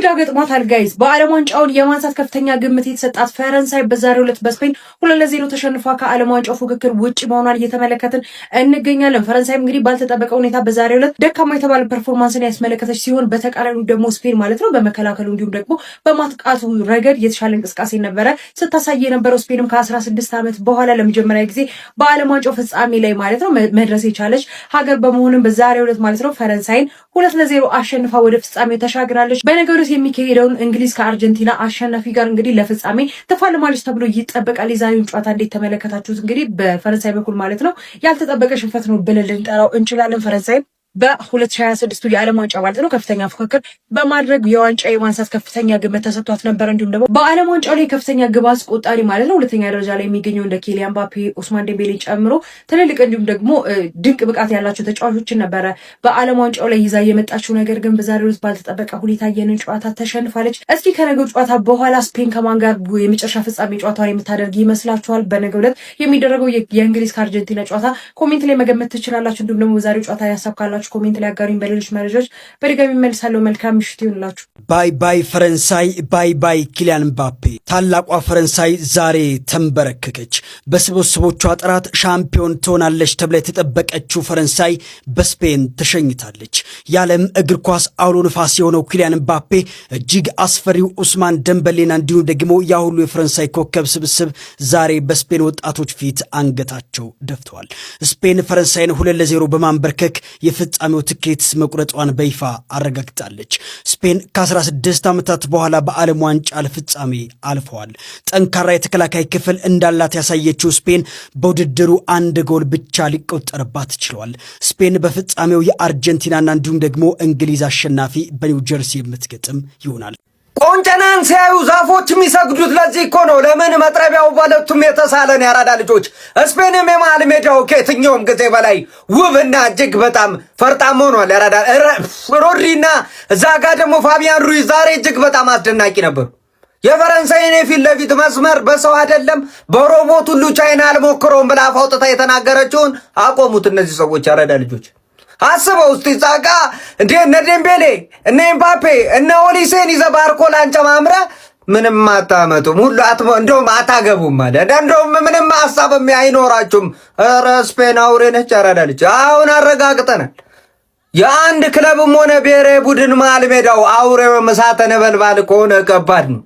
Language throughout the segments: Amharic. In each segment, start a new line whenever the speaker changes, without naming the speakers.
እንግዳ ገጥሟታል ጋይስ። በዓለም ዋንጫውን የማንሳት ከፍተኛ ግምት የተሰጣት ፈረንሳይ በዛሬው ዕለት በስፔን 2-0 ተሸንፏ ከዓለም ዋንጫው ፉክክር ውጪ መሆኗን እየተመለከትን እንገኛለን። ፈረንሳይ እንግዲህ ባልተጠበቀ ሁኔታ በዛሬው ዕለት ደካማ የተባለ ፐርፎርማንስን ያስመለከተች ሲሆን በተቃራኒው ደግሞ ስፔን ማለት ነው በመከላከሉ እንዲሁም ደግሞ በማጥቃቱ ረገድ የተሻለ እንቅስቃሴ ነበረ ስታሳይ የነበረው። ስፔንም ከ16 ዓመት በኋላ ለመጀመሪያ ጊዜ በዓለም ዋንጫው ፍጻሜ ላይ ማለት ነው መድረስ የቻለች ሀገር በመሆኑም በዛሬው ዕለት ማለት ነው ፈረንሳይን 2-0 አሸንፋ ወደ ፍጻሜው ተሻግራለች። በነገው ዕለት የሚካሄደውን እንግሊዝ ከአርጀንቲና አሸናፊ ጋር እንግዲህ ለፍጻሜ ተፋልማለች ተብሎ ይጠበቃል። የዛሬውን ጨዋታ እንዴት ተመለከታችሁት? እንግዲህ በፈረንሳይ በኩል ማለት ነው ያልተጠበቀ ሽንፈት ነው ብለን ልንጠራው እንችላለን። ፈረንሳይ በ2026 የዓለም ዋንጫ ማለት ነው ከፍተኛ ፉክክር በማድረግ የዋንጫ የማንሳት ከፍተኛ ግምት ተሰጥቷት ነበር። እንዲሁም ደግሞ በዓለም ዋንጫው ላይ ከፍተኛ ግብ አስቆጣሪ ማለት ነው ሁለተኛ ደረጃ ላይ የሚገኘው እንደ ኪሊያን ምባፔ፣ ኡስማን ዴምቤሌ ጨምሮ ትልልቅ እንዲሁም ደግሞ ድንቅ ብቃት ያላቸው ተጫዋቾችን ነበረ በዓለም ዋንጫው ላይ ይዛ የመጣችው። ነገር ግን በዛሬው ዕለት ባልተጠበቀ ሁኔታ የንን ጨዋታ ተሸንፋለች። እስኪ ከነገው ጨዋታ በኋላ ስፔን ከማን ጋር የመጨረሻ ፍጻሜ ጨዋታውን የምታደርግ ይመስላችኋል? በነገው ዕለት የሚደረገው የእንግሊዝ ከአርጀንቲና ጨዋታ ኮሜንት ላይ መገመት ትችላላችሁ። እንዲሁም ደግሞ በዛሬው ጨዋታ ያሳብካላችሁ ኮሜንት ላይ አጋሩኝ። በሌሎች መረጃዎች በድጋሚ መልሳለሁ። መልካም ምሽት ይሁንላችሁ።
ባይ ባይ ፈረንሳይ፣ ባይ ባይ ኪሊያን ምባፔ። ታላቋ ፈረንሳይ ዛሬ ተንበረከከች። በስብስቦቿ ጥራት ሻምፒዮን ትሆናለች ተብላ የተጠበቀችው ፈረንሳይ በስፔን ተሸኝታለች። የዓለም እግር ኳስ አውሎ ንፋስ የሆነው ኪሊያን ምባፔ እጅግ አስፈሪው ኡስማን ደምበሌና እንዲሁም ደግሞ ያሁሉ የፈረንሳይ ኮከብ ስብስብ ዛሬ በስፔን ወጣቶች ፊት አንገታቸው ደፍተዋል። ስፔን ፈረንሳይን 2-0 በማንበርከክ የፍጻሜው ትኬት መቁረጧን በይፋ አረጋግጣለች። ስፔን ከ16 ዓመታት በኋላ በዓለም ዋንጫ ለፍጻሜ አልፈዋል። ጠንካራ የተከላካይ ክፍል እንዳላት ያሳየችው ስፔን በውድድሩ አንድ ጎል ብቻ ሊቆጠርባት ችሏል። ስፔን በፍጻሜው የአርጀንቲናና እንዲሁም ደግሞ እንግሊዝ አሸናፊ በኒው ጀርሲ የምትገጥም ይሆናል።
ቆንጨናን ሲያዩ ዛፎች የሚሰግዱት ለዚህ እኮ ነው። ለምን መጥረቢያው ባለቱም የተሳለን ያራዳ ልጆች። ስፔንም የመሃል ሜዳው ከየትኛውም ጊዜ በላይ ውብና እጅግ በጣም ፈርጣም ሆኗል። ያራዳ ሮድሪና እዛ ጋር ደግሞ ፋቢያን ሩይዝ ዛሬ እጅግ በጣም አስደናቂ ነበሩ። የፈረንሳይን የፊት ለፊት መስመር በሰው አይደለም በሮቦት ሁሉ ቻይና አልሞክረውም ብላ አውጥታ የተናገረችውን አቆሙት እነዚህ ሰዎች ያራዳ ልጆች። አስበው እስቲ ዛጋ እንዴ እነ ዴምቤሌ እነ ኤምባፔ እነ ኦሊሴን ይዘህ ባርኮላን ጨማምረ ምንም አታመጡም። ሁሉ እንደውም አታገቡም ማለት እንደውም ምንም ሐሳብም አይኖራችሁም። ኧረ ስፔን አውሬ ነች ያራዳለች። አሁን አረጋግጠናል። የአንድ ክለብም ሆነ ብሔራዊ ቡድን መሃል ሜዳው አውሬው እሳተ ነበልባል ከሆነ ከባድ ነው።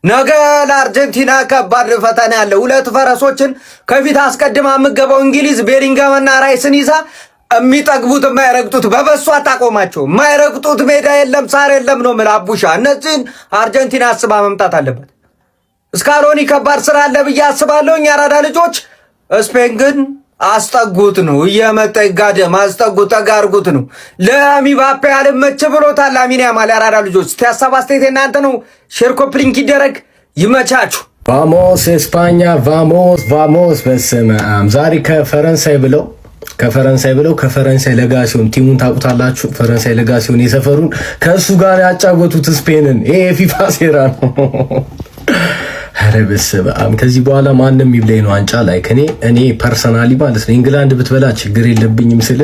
ነገ ለአርጀንቲና ከባድ ፈተና ያለ ሁለት ፈረሶችን ከፊት አስቀድማ የምገባው እንግሊዝ ቤሊንጋምና ራይስን ይዛ የሚጠግቡት የማይረግጡት በበሱ አታቆማቸው። የማይረግጡት ሜዳ የለም ሳር የለም ነው ምላቡሻ። እነዚህን አርጀንቲና አስባ መምጣት አለበት። እስካሎኒ ከባድ ስራ አለ ብዬ አስባለሁ። ያራዳ ልጆች ስፔን ግን አስጠጉት ነው እየመጣ ይጋደም አስጠጉት ተጋርጉት ነው። ለምባፔ አልመች ብሎታል ላሚን ያማል። ያራዳ ልጆች ተያሳባ ስቴት እናንተ ነው። ሼር ኮፕሊንክ ይደረግ። ይመቻችሁ።
ቫሞስ እስፓኛ ቫሞስ ቫሞስ። በስመ አብ ዛሬ ከፈረንሳይ ብለው ከፈረንሳይ ለጋሲዮን ቲሙን ታውቁታላችሁ። ፈረንሳይ ለጋሲዮን የሰፈሩን ከእሱ ጋር ያጫወቱት ስፔንን። ይሄ የፊፋ ሴራ ነው። ኧረ በስመ አብ። ከዚህ በኋላ ማንም ይብላኝ ነው ዋንጫ ላይ እኔ ፐርሰናሊ ማለት ነው ኢንግላንድ ብትበላ ችግር የለብኝም ስለ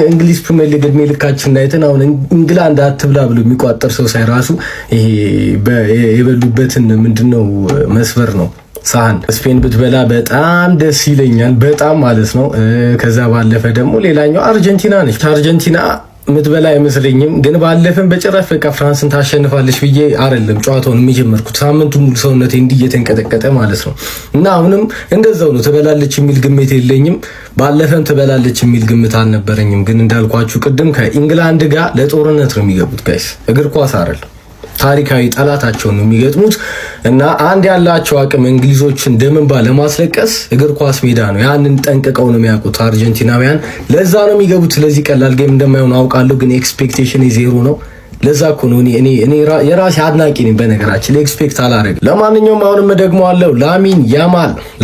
እንግሊዝ ፕሪሚየር ሊግ እድሜ ልካችን አይተን አሁን እንግላንድ አትብላ ብሎ የሚቋጠር ሰው ሳይራሱ ይሄ የበሉበትን ምንድነው መስበር ነው ሳህን ስፔን ብትበላ በጣም ደስ ይለኛል። በጣም ማለት ነው። ከዛ ባለፈ ደግሞ ሌላኛው አርጀንቲና ነች። አርጀንቲና ምትበላ አይመስለኝም፣ ግን ባለፈን በጭራሽ በቃ ፍራንስን ታሸንፋለች ብዬ አይደለም ጨዋታውን የሚጀመርኩት። ሳምንቱ ሙሉ ሰውነቴ እንዲህ እየተንቀጠቀጠ ማለት ነው። እና አሁንም እንደዛው ነው። ትበላለች የሚል ግምት የለኝም። ባለፈን ትበላለች የሚል ግምት አልነበረኝም። ግን እንዳልኳችሁ ቅድም ከኢንግላንድ ጋር ለጦርነት ነው የሚገቡት ጋይስ። እግር ኳስ አይደለም፣ ታሪካዊ ጠላታቸውን ነው የሚገጥሙት። እና አንድ ያላቸው አቅም እንግሊዞችን ደምንባ ለማስለቀስ እግር ኳስ ሜዳ ነው። ያንን ጠንቅቀው ነው የሚያውቁት አርጀንቲናውያን። ለዛ ነው የሚገቡት። ስለዚህ ቀላል ጌም እንደማይሆን አውቃለሁ፣ ግን ኤክስፔክቴሽን ዜሮ ነው። ለዛ እኮ ነው እኔ የራሴ አድናቂ ነኝ። በነገራችን ላይ ኤክስፔክት አላደርግም። ለማንኛውም አሁንም ደግሞ አለው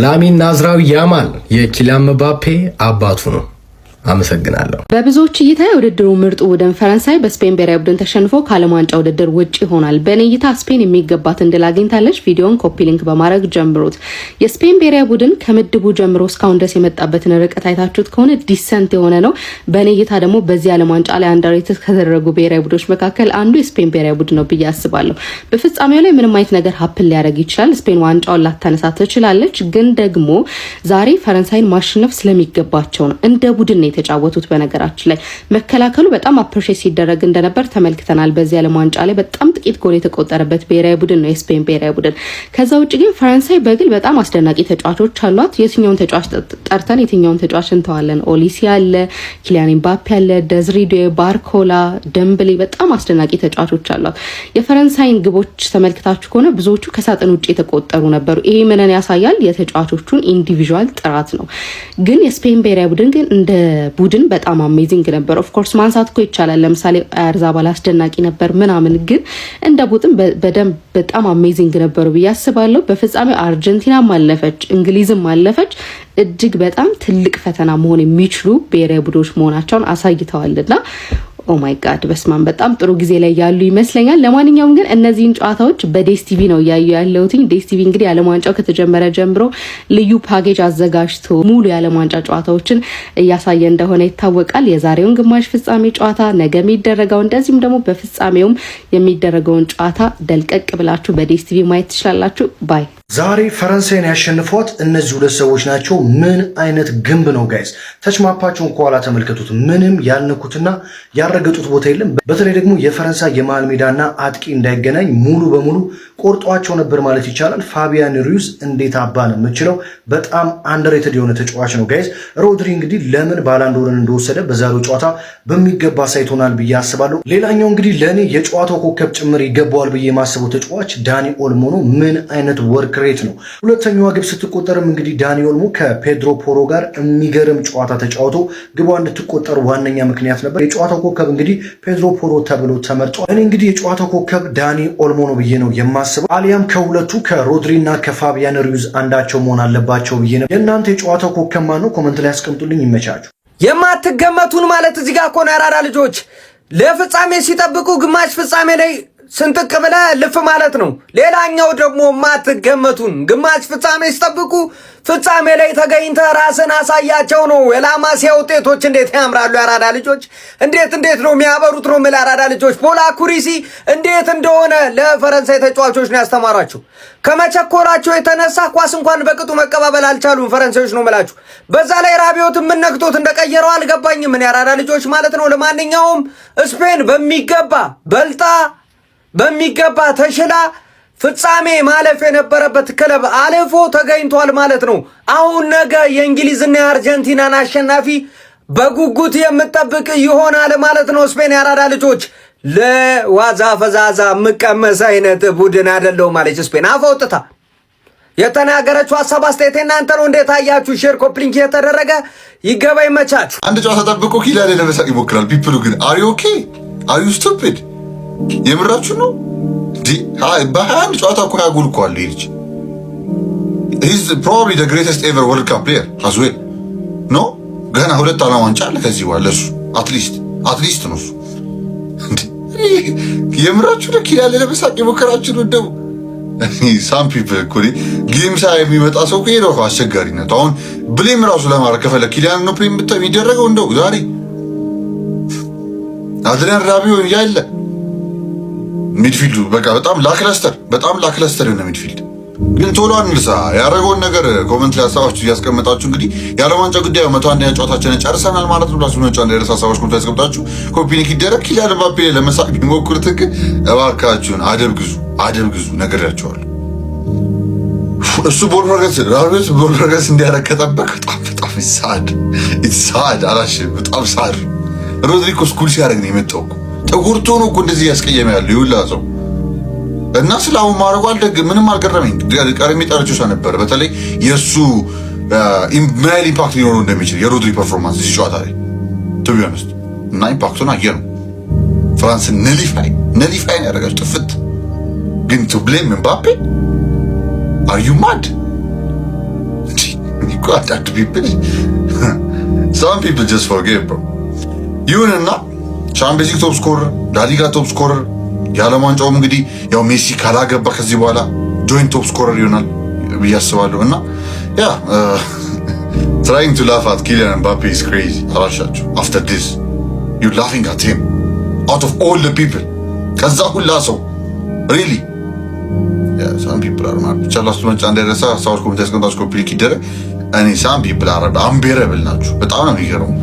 ላሚን ናዝራዊ ያማል የኪሊያን ምባፔ አባቱ ነው። አመሰግናለሁ።
በብዙዎች እይታ የውድድሩ ምርጡ ቡድን ፈረንሳይ በስፔን ብሔራዊ ቡድን ተሸንፎ ከዓለም ዋንጫ ውድድር ውጭ ይሆናል። በእኔ እይታ ስፔን የሚገባትን ድል አግኝታለች። ቪዲዮን ኮፒ ሊንክ በማድረግ ጀምሩት። የስፔን ብሔራዊ ቡድን ከምድቡ ጀምሮ እስካሁን ድረስ የመጣበትን ርቀት አይታችሁት ከሆነ ዲሰንት የሆነ ነው። በእኔ እይታ ደግሞ በዚህ ዓለም ዋንጫ ላይ አንደርሬትድ ከተደረጉ ብሔራዊ ቡድኖች መካከል አንዱ የስፔን ብሔራዊ ቡድን ነው ብዬ አስባለሁ። በፍጻሜው ላይ ምንም አይነት ነገር ሀፕን ሊያደርግ ይችላል። ስፔን ዋንጫውን ላታነሳ ትችላለች። ግን ደግሞ ዛሬ ፈረንሳይን ማሸነፍ ስለሚገባቸው ነው እንደ ቡድን የተጫወቱት። በነገራችን ላይ መከላከሉ በጣም አፕሪሺየት ሲደረግ እንደነበር ተመልክተናል። በዚህ ዓለም ዋንጫ ላይ በጣም ጥቂት ጎል የተቆጠረበት ብሔራዊ ቡድን ነው የስፔን ብሔራዊ ቡድን። ከዛ ውጭ ግን ፈረንሳይ በግል በጣም አስደናቂ ተጫዋቾች አሏት። የትኛውን ተጫዋች ጠርተን የትኛውን ተጫዋች እንተዋለን? ኦሊሲ አለ፣ ኪሊያን ኤምባፔ አለ፣ ደዝሪዶ፣ ባርኮላ፣ ደምብሌ በጣም አስደናቂ ተጫዋቾች አሏት። የፈረንሳይን ግቦች ተመልክታችሁ ከሆነ ብዙዎቹ ከሳጥን ውጭ የተቆጠሩ ነበሩ። ይሄ ምንን ያሳያል? የተጫዋቾቹን ኢንዲቪዥዋል ጥራት ነው። ግን የስፔን ብሔራዊ ቡድን ግን እንደ ቡድን በጣም አሜዚንግ ነበር። ኦፍ ኮርስ ማንሳት እኮ ይቻላል። ለምሳሌ አርዛባል አስደናቂ ነበር ምናምን፣ ግን እንደ ቡድን በደንብ በጣም አሜዚንግ ነበሩ ብዬ አስባለሁ። በፍጻሜው አርጀንቲናም አለፈች፣ እንግሊዝም አለፈች። እጅግ በጣም ትልቅ ፈተና መሆን የሚችሉ ብሔራዊ ቡድኖች መሆናቸውን አሳይተዋልና ኦ ማይ ጋድ በስማን በጣም ጥሩ ጊዜ ላይ ያሉ ይመስለኛል። ለማንኛውም ግን እነዚህን ጨዋታዎች በዴስቲቪ ነው እያዩ ያለሁት። ዴስቲቪ እንግዲህ የዓለም ዋንጫው ከተጀመረ ጀምሮ ልዩ ፓኬጅ አዘጋጅቶ ሙሉ የዓለም ዋንጫ ጨዋታዎችን እያሳየ እንደሆነ ይታወቃል። የዛሬውን ግማሽ ፍጻሜ ጨዋታ፣ ነገ የሚደረገው እንደዚሁም ደግሞ በፍጻሜውም የሚደረገውን ጨዋታ ደልቀቅ ብላችሁ በዴስቲቪ ማየት ትችላላችሁ። ባይ
ዛሬ ፈረንሳይን ያሸንፏት እነዚህ ሁለት ሰዎች ናቸው። ምን አይነት ግንብ ነው ጋይስ! ተች ማፓቸውን ከኋላ ተመልከቱት። ምንም ያልነኩትና ያረገጡት ቦታ የለም። በተለይ ደግሞ የፈረንሳይ የመሃል ሜዳና አጥቂ እንዳይገናኝ ሙሉ በሙሉ ቆርጧቸው ነበር ማለት ይቻላል። ፋቢያን ሩይዝ እንዴት አባ ነው የምችለው! በጣም አንደርሬትድ የሆነ ተጫዋች ነው ጋይስ። ሮድሪ እንግዲህ ለምን ባላንዶርን እንደወሰደ በዛሬው ጨዋታ በሚገባ ሳይቶናል ብዬ አስባለሁ። ሌላኛው እንግዲህ ለእኔ የጨዋታው ኮከብ ጭምር ይገባዋል ብዬ የማስበው ተጫዋች ዳኒ ኦልሞ ነው። ምን አይነት ወርክ ሬት ነው! ሁለተኛዋ ግብ ስትቆጠርም እንግዲህ ዳኒ ኦልሞ ከፔድሮ ፖሮ ጋር የሚገርም ጨዋታ ተጫውቶ ግቧ እንድትቆጠር ዋነኛ ምክንያት ነበር። የጨዋታው ኮከብ እንግዲህ ፔድሮ ፖሮ ተብሎ ተመርጧል። እኔ እንግዲህ የጨዋታው ኮከብ ዳኒ ኦልሞ ነው ብዬ ነው የማስበው። አሊያም ከሁለቱ ከሮድሪ እና ከፋቢያን ሩይዝ አንዳቸው መሆን አለባቸው ብዬ ነው። የእናንተ የጨዋታው ኮከብ ማን ነው? ኮመንት ላይ ያስቀምጡልኝ። ይመቻችሁ።
የማትገመቱን ማለት እዚህ ጋር እኮ ነው ያራዳ ልጆች ለፍጻሜ ሲጠብቁ ግማሽ ፍጻሜ ላይ ስንጥቅ ብለ ልፍ ማለት ነው። ሌላኛው ደግሞ ማትገመቱን ግማሽ ፍጻሜ ሲጠብቁ ፍጻሜ ላይ ተገኝተ ራስን አሳያቸው ነው። የላማሲያ ውጤቶች እንዴት ያምራሉ! ያራዳ ልጆች እንዴት ነው የሚያበሩት ነው የምልህ። ያራዳ ልጆች ፖላ ኩሪሲ እንዴት እንደሆነ ለፈረንሳይ ተጫዋቾች ነው ያስተማራቸው። ከመቸኮላቸው የተነሳ ኳስ እንኳን በቅጡ መቀባበል አልቻሉም ፈረንሳዮች ነው የምላችሁ። በዛ ላይ ራቢዮት ምን ነክቶት እንደቀየረው አልገባኝም። ምን ያራዳ ልጆች ማለት ነው። ለማንኛውም ስፔን በሚገባ በልጣ በሚገባ ተሽላ ፍጻሜ ማለፍ የነበረበት ክለብ አልፎ ተገኝቷል ማለት ነው። አሁን ነገ የእንግሊዝና የአርጀንቲናን አሸናፊ በጉጉት የምጠብቅ ይሆናል ማለት ነው። ስፔን ያራዳ ልጆች ለዋዛ ፈዛዛ ምቀመስ አይነት ቡድን አይደለም ማለት ስፔን አፈውጥታ የተናገረችው ሀሳብ አስተያየት እናንተ ነው። እንዴት አያችሁ? ሼር ኮፕሊንክ የተደረገ ይገባ ይመቻችሁ።
አንድ ጨዋታ ጠብቆ ኪላን ለመሳቅ ይሞክራል። ፒፕሉ ግን አር ዩ ኦኬ አር ዩ ስቱፒድ የምራችሁ ነው እንዴ? በ21 ጨዋታ እኮ ያጎል እኮ አለ ልጅ። he's probably the greatest ever world cup player as well no ገና ሁለት ዓለም ዋንጫ አለ ከዚህ በኋላ እሱ አትሊስት ነው እሱ እንዴ። የምራችሁ ነው ኪላን ለመሳቅ የሞከራችሁ ነው ደው ሳም ፒፕል እኮ ጌም ሳይ የሚመጣ ሰው ከሄደው አስቸጋሪነት። አሁን ብሌም ራሱ ለማድረግ ከፈለ ኪላን ነው ፕሌም የሚደረገው እንደው ዛሬ አድሪያን ራቢዮ ያለ ሚድፊልዱ በቃ በጣም ላክለስተር የሆነ ሚድፊልድ። ግን ቶሎ አንልሳ ያደረገውን ነገር ኮመንት ላይ ሀሳባችሁ እያስቀመጣችሁ እንግዲህ የዓለም ዋንጫ ጉዳዩ 101ኛ ጨዋታችንን ጨርሰናል ማለት ነው። ብላችሁ ነው ጫን ደረሳ ሀሳባችሁ ኮመንት ላይ ያስቀምጣችሁ ኮፒ ሊንክ ይደረግ። ኪሊያን ምባፔ ለመሳቅ ቢሞክሩት ግን እባካችሁን አደብ ግዙ ነገራችኋለሁ። እሱ ቦል ፕሮግረስ እንዲያደርግ ከጠበቅ በጣም ሳድ አላሽ በጣም ሳድ ሮድሪጎ ስኩል ሲያደርግ ነው የመጣው እኮ ጥቁርቶ ነው እኮ እንደዚህ ያስቀየመ ያለው ይውላ ሰው እና ስላው ማረጉ አልደግ ምንም አልቀረመኝ። ቀረሚ ጠርቾሳ ነበር። በተለይ የሱ ምን ያህል ኢምፓክት ሊኖረው እንደሚችል የሮድሪ ፐርፎርማንስ እዚህ ጨዋታ ላይ to be honest እና ኢምፓክቱን አየህ ነው። ፍራንስ ነሊፋይ ያደረጋች ጥፍት ግን to blame Mbappe are you mad? እኮ አዳድ ቢብል some people just forget bro ይሁንና ቻምፒየንስ ሊግ ቶፕ ስኮረር ላሊጋ ቶፕ ስኮረር የዓለም ዋንጫውም እንግዲህ ያው ሜሲ ካላገባ ከዚህ በኋላ ጆይንት ቶፕ ስኮረር ይሆናል ብዬ አስባለሁ እና ያ trying to laugh at Kylian Mbappe is crazy አላሻችሁ after this you're laughing at him out of all the people ከዛ ሁላ ሰው really yeah some people are mad ብቻ ላስቱ መንጫ እንደረሳ ሳውር ኮሜንት ያስቀምጣችሁ ኮፒ ሊክ ይደረግ እኔ some people are unbearable ናችሁ በጣም ነው የሚገርመው